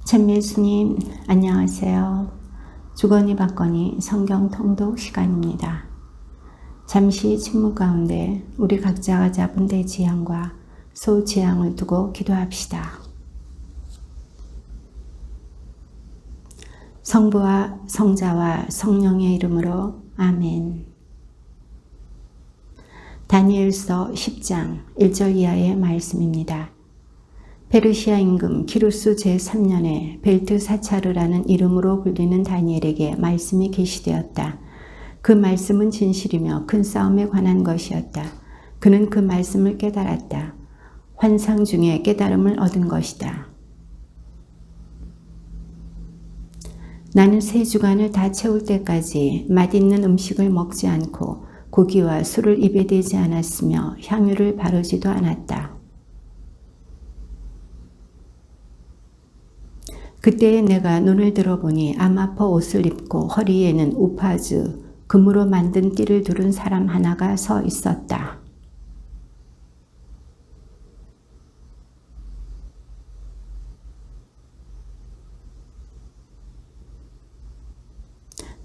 참 예수님, 안녕하세요. 주거니 받거니 성경 통독 시간입니다. 잠시 침묵 가운데 우리 각자가 잡은 대지향과 소지향을 두고 기도합시다. 성부와 성자와 성령의 이름으로 아멘. 다니엘서 10장 1절 이하의 말씀입니다. 페르시아 임금 기루스 제3년에 벨트사차르라는 이름으로 불리는 다니엘에게 말씀이 계시되었다. 그 말씀은 진실이며 큰 싸움에 관한 것이었다. 그는 그 말씀을 깨달았다. 환상 중에 깨달음을 얻은 것이다. 나는 3주간을 다 채울 때까지 맛있는 음식을 먹지 않고 고기와 술을 입에 대지 않았으며 향유를 바르지도 않았다. 그때에 내가 눈을 들어보니 아마퍼 옷을 입고 허리에는 우파즈, 금으로 만든 띠를 두른 사람 하나가 서 있었다.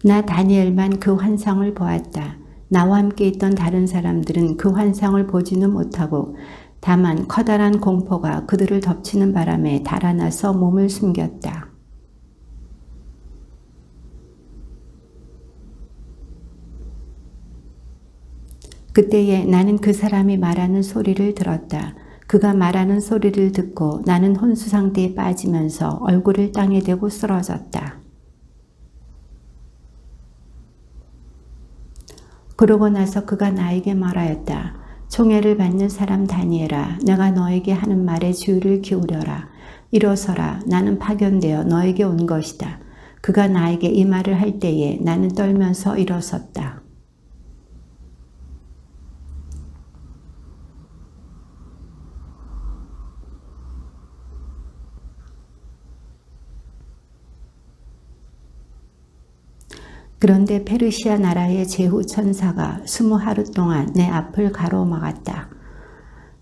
나 다니엘만 그 환상을 보았다. 나와 함께 있던 다른 사람들은 그 환상을 보지는 못하고 다만 커다란 공포가 그들을 덮치는 바람에 달아나서 몸을 숨겼다. 그때에 나는 그 사람이 말하는 소리를 들었다. 그가 말하는 소리를 듣고 나는 혼수 상태에 빠지면서 얼굴을 땅에 대고 쓰러졌다. 그러고 나서 그가 나에게 말하였다. 총애를 받는 사람 다니엘아, 내가 너에게 하는 말에 주의를 기울여라. 일어서라. 나는 파견되어 너에게 온 것이다. 그가 나에게 이 말을 할 때에 나는 떨면서 일어섰다. 그런데 페르시아 나라의 제후 천사가 20하루 동안 내 앞을 가로막았다.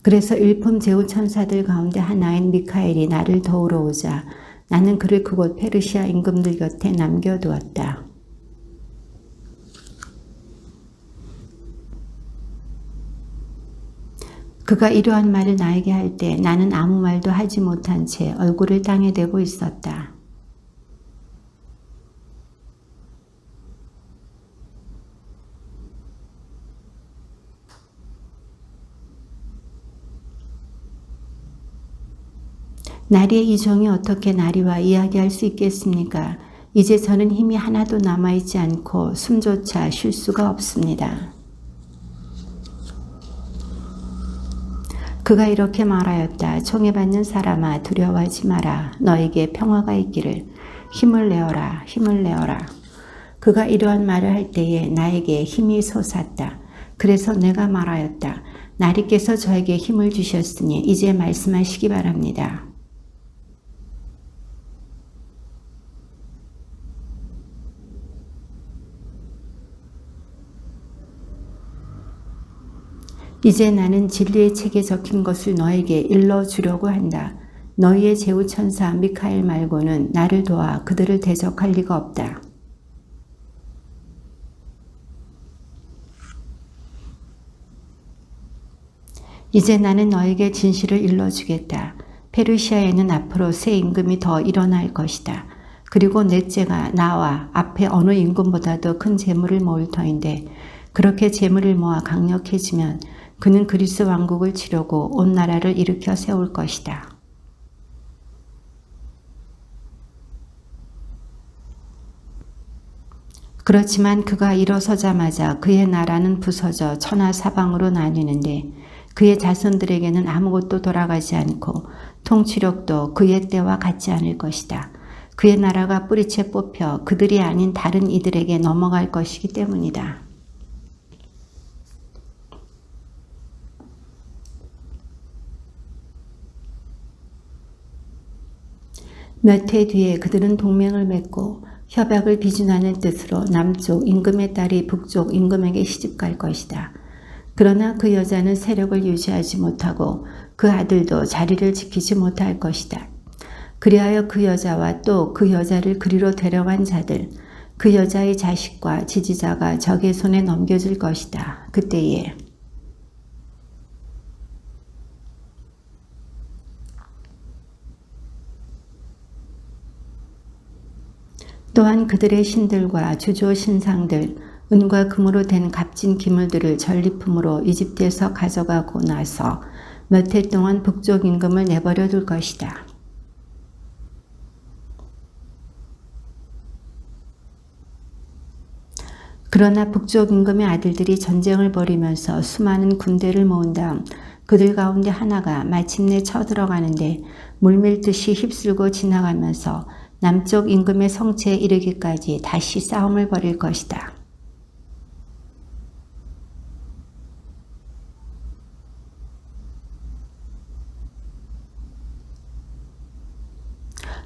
그래서 일품 제후 천사들 가운데 하나인 미카엘이 나를 도우러 오자 나는 그를 그곳 페르시아 임금들 곁에 남겨두었다. 그가 이러한 말을 나에게 할 때 나는 아무 말도 하지 못한 채 얼굴을 땅에 대고 있었다. 나리의 이 종이 어떻게 나리와 이야기할 수 있겠습니까? 이제 저는 힘이 하나도 남아있지 않고 숨조차 쉴 수가 없습니다. 그가 이렇게 말하였다. 총애받는 사람아, 두려워하지 마라. 너에게 평화가 있기를. 힘을 내어라. 힘을 내어라. 그가 이러한 말을 할 때에 나에게 힘이 솟았다. 그래서 내가 말하였다. 나리께서 저에게 힘을 주셨으니 이제 말씀하시기 바랍니다. 이제 나는 진리의 책에 적힌 것을 너에게 일러주려고 한다. 너희의 제후 천사 미카엘 말고는 나를 도와 그들을 대적할 리가 없다. 이제 나는 너에게 진실을 일러주겠다. 페르시아에는 앞으로 새 임금이 더 일어날 것이다. 그리고 넷째가 나와 앞에 어느 임금보다도 큰 재물을 모을 터인데 그렇게 재물을 모아 강력해지면 그는 그리스 왕국을 치려고 온 나라를 일으켜 세울 것이다. 그렇지만 그가 일어서자마자 그의 나라는 부서져 천하사방으로 나뉘는데 그의 자손들에게는 아무것도 돌아가지 않고 통치력도 그의 때와 같지 않을 것이다. 그의 나라가 뿌리채 뽑혀 그들이 아닌 다른 이들에게 넘어갈 것이기 때문이다. 몇 해 뒤에 그들은 동맹을 맺고 협약을 비준하는 뜻으로 남쪽 임금의 딸이 북쪽 임금에게 시집갈 것이다. 그러나 그 여자는 세력을 유지하지 못하고 그 아들도 자리를 지키지 못할 것이다. 그리하여 그 여자와 또 그 여자를 그리로 데려간 자들, 그 여자의 자식과 지지자가 적의 손에 넘겨질 것이다. 그때에 또한 그들의 신들과 주조 신상들, 은과 금으로 된 값진 기물들을 전리품으로 이집트에서 가져가고 나서 몇 해 동안 북쪽 임금을 내버려 둘 것이다. 그러나 북쪽 임금의 아들들이 전쟁을 벌이면서 수많은 군대를 모은 다음 그들 가운데 하나가 마침내 쳐들어가는데 물밀듯이 휩쓸고 지나가면서 남쪽 임금의 성체에 이르기까지 다시 싸움을 벌일 것이다.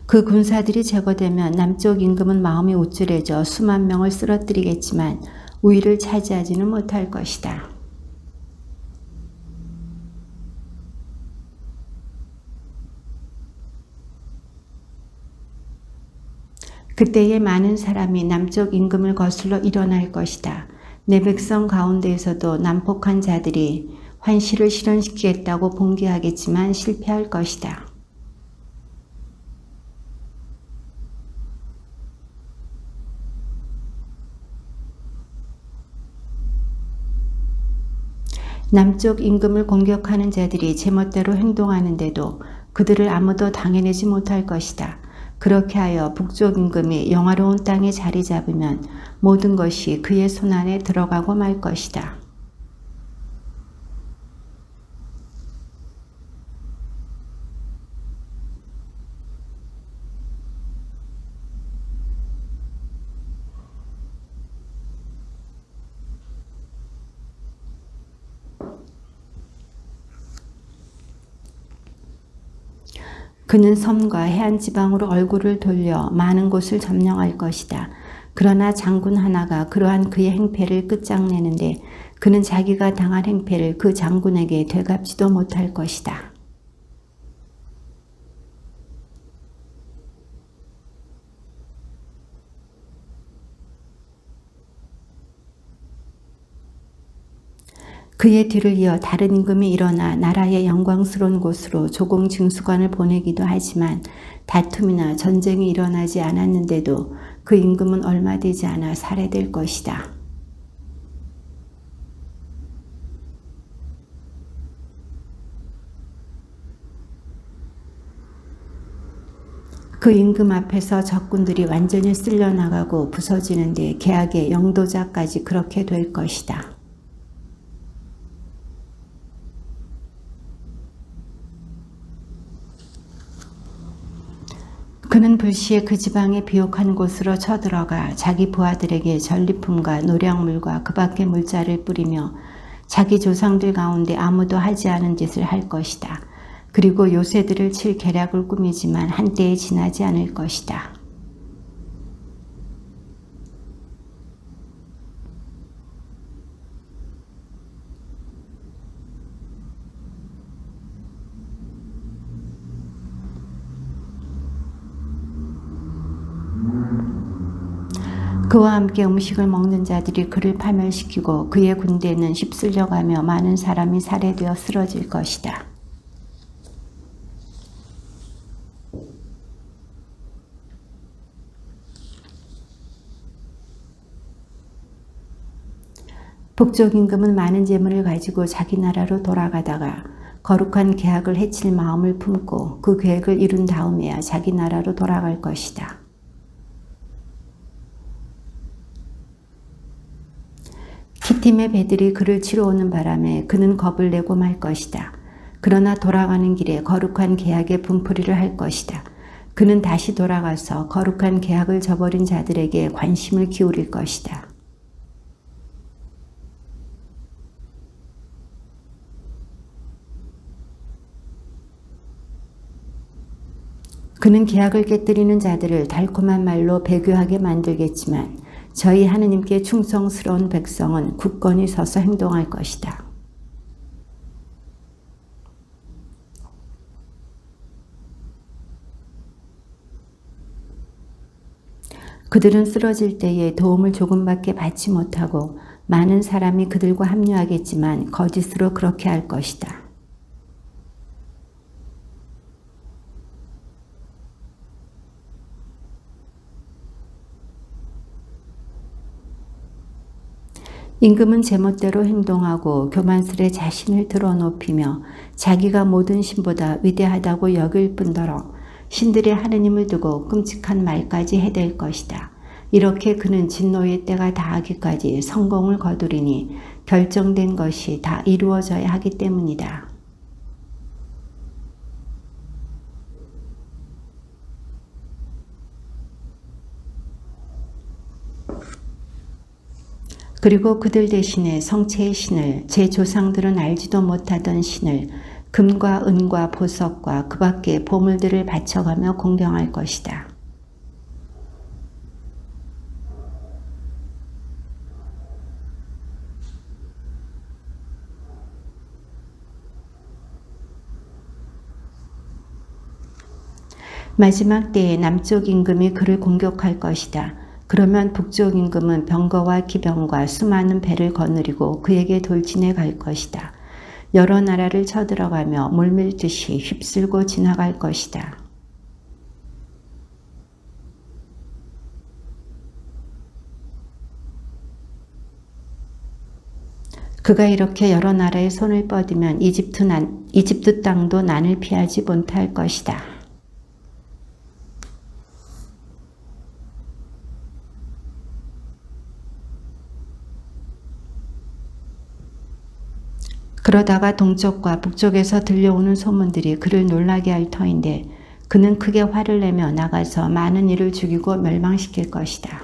그 군사들이 제거되면 남쪽 임금은 마음이 우쭐해져 수만 명을 쓰러뜨리겠지만 우위를 차지하지는 못할 것이다. 그때에 많은 사람이 남쪽 임금을 거슬러 일어날 것이다. 내 백성 가운데에서도 난폭한 자들이 환시를 실현시키겠다고 봉기하겠지만 실패할 것이다. 남쪽 임금을 공격하는 자들이 제멋대로 행동하는데도 그들을 아무도 당해내지 못할 것이다. 그렇게 하여 북쪽 임금이 영화로운 땅에 자리 잡으면 모든 것이 그의 손안에 들어가고 말 것이다. 그는 섬과 해안 지방으로 얼굴을 돌려 많은 곳을 점령할 것이다. 그러나 장군 하나가 그러한 그의 행패를 끝장내는데 그는 자기가 당한 행패를 그 장군에게 되갚지도 못할 것이다. 그의 뒤를 이어 다른 임금이 일어나 나라의 영광스러운 곳으로 조공 징수관을 보내기도 하지만 다툼이나 전쟁이 일어나지 않았는데도 그 임금은 얼마 되지 않아 살해될 것이다. 그 임금 앞에서 적군들이 완전히 쓸려나가고 부서지는데 계약의 영도자까지 그렇게 될 것이다. 그는 불시에 그 지방의 비옥한 곳으로 쳐들어가 자기 부하들에게 전리품과 노량물과 그 밖의 물자를 뿌리며 자기 조상들 가운데 아무도 하지 않은 짓을 할 것이다. 그리고 요새들을 칠 계략을 꾸미지만 한때에 지나지 않을 것이다. 그와 함께 음식을 먹는 자들이 그를 파멸시키고 그의 군대는 휩쓸려가며 많은 사람이 살해되어 쓰러질 것이다. 북쪽 임금은 많은 재물을 가지고 자기 나라로 돌아가다가 거룩한 계약을 해칠 마음을 품고 그 계획을 이룬 다음에야 자기 나라로 돌아갈 것이다. 키팀의 배들이 그를 치러 오는 바람에 그는 겁을 내고 말 것이다. 그러나 돌아가는 길에 거룩한 계약의 분풀이를 할 것이다. 그는 다시 돌아가서 거룩한 계약을 저버린 자들에게 관심을 기울일 것이다. 그는 계약을 깨뜨리는 자들을 달콤한 말로 배교하게 만들겠지만 저희 하느님께 충성스러운 백성은 굳건히 서서 행동할 것이다. 그들은 쓰러질 때에 도움을 조금밖에 받지 못하고 많은 사람이 그들과 합류하겠지만 거짓으로 그렇게 할 것이다. 임금은 제멋대로 행동하고 교만스레 자신을 드러높이며 자기가 모든 신보다 위대하다고 여길 뿐더러 신들의 하느님을 두고 끔찍한 말까지 해댈 것이다. 이렇게 그는 진노의 때가 다하기까지 성공을 거두리니 결정된 것이 다 이루어져야 하기 때문이다. 그리고 그들 대신에 성체의 신을, 제 조상들은 알지도 못하던 신을, 금과 은과 보석과 그 밖의 보물들을 바쳐가며 공경할 것이다. 마지막 때에 남쪽 임금이 그를 공격할 것이다. 그러면 북쪽 임금은 병거와 기병과 수많은 배를 거느리고 그에게 돌진해 갈 것이다. 여러 나라를 쳐들어가며 물밀듯이 휩쓸고 지나갈 것이다. 그가 이렇게 여러 나라의 손을 뻗으면 이집트 땅도 난을 피하지 못할 것이다. 그러다가 동쪽과 북쪽에서 들려오는 소문들이 그를 놀라게 할 터인데 그는 크게 화를 내며 나가서 많은 이를 죽이고 멸망시킬 것이다.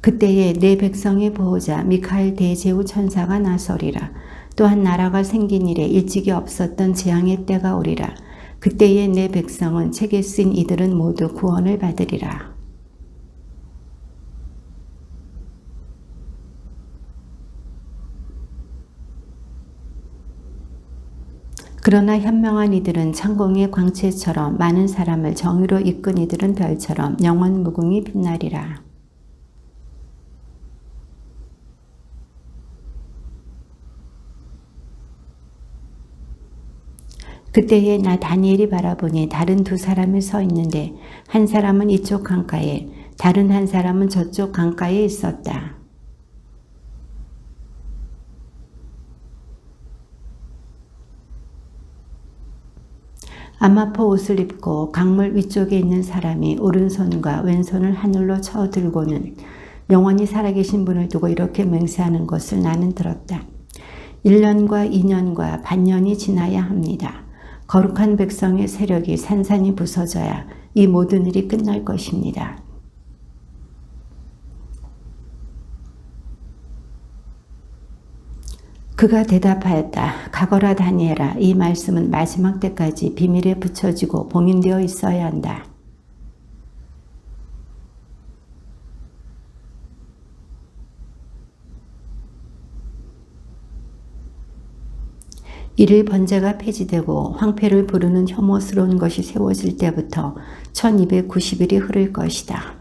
그때에 내 백성의 보호자 미카엘 대제후 천사가 나서리라. 또한 나라가 생긴 이래 일찍이 없었던 재앙의 때가 오리라. 그때에 내 백성은 책에 쓴 이들은 모두 구원을 받으리라. 그러나 현명한 이들은 창공의 광채처럼, 많은 사람을 정의로 이끈 이들은 별처럼 영원 무궁히 빛나리라. 그때에 나 다니엘이 바라보니 다른 두 사람이 서 있는데 한 사람은 이쪽 강가에, 다른 한 사람은 저쪽 강가에 있었다. 아마포 옷을 입고 강물 위쪽에 있는 사람이 오른손과 왼손을 하늘로 쳐들고는 영원히 살아계신 분을 두고 이렇게 맹세하는 것을 나는 들었다. 1년과 2년과 반년이 지나야 합니다. 거룩한 백성의 세력이 산산이 부서져야 이 모든 일이 끝날 것입니다. 그가 대답하였다. 가거라 다니엘아, 이 말씀은 마지막 때까지 비밀에 붙여지고 봉인되어 있어야 한다. 이를 번제가 폐지되고 황폐를 부르는 혐오스러운 것이 세워질 때부터 1290일이 흐를 것이다.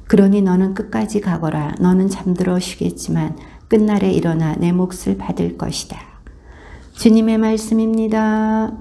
그러니 너는 끝까지 가거라. 너는 잠들어 쉬겠지만 끝날에 일어나 내 몫을 받을 것이다. 주님의 말씀입니다.